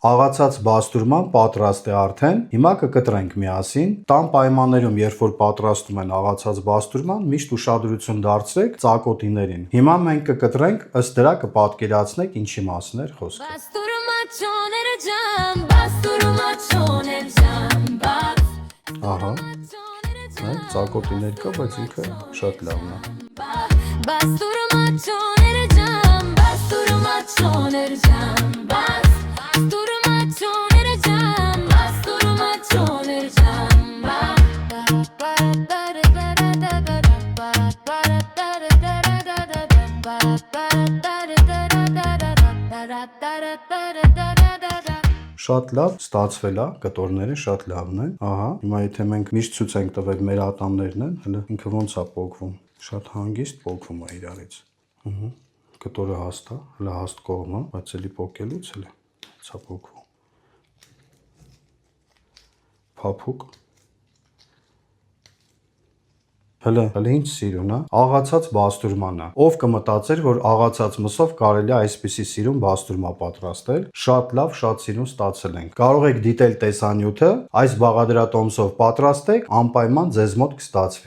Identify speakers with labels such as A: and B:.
A: աղացած բաստուրման պատրաստ է արդեն։ Հիմա կկտրենք միասին։ Տան պայմաններում, երբ որ պատրաստում են աղացած բաստուրման, միշտ ուշադրություն դարձրեք ծակոտիներին։ Հիմա մենք կկտրենք, ըստ դրա կպատկերացնեք ինչի մասին էր խոսքը։ Ահա, ծակոտիներ կա, բայց ինքը շատ լավն է։ Շատ լավ ստացվել է, կտորները շատ լավն են։ Ահա, հիմա եթե մենք միշտ ցույց ենք տվել մեր ատամներն են, հələ ինքը ոնց է պոկվում։ Շատ հանգիստ պոկվում է իրարից։ Կտորը հաստ է, հələ հաստ կողմը, բայց էլի պոկելուց էլ ցա պոկվում։ Փափուկ։ Հələ ինչ սիրուն է, աղացած բաստուրմանը։ Ով կմտածեր, որ աղացած մսով կարելի է այսպիսի սիրուն բաստուրմա պատրաստել։ Շատ լավ, շատ սիրուն ստացել ենք։ Կարող եք դիտել տեսանյութը, այս բաղադրատոմսով պատրաստեք, անպայման ձեզ մոտ կստացվի։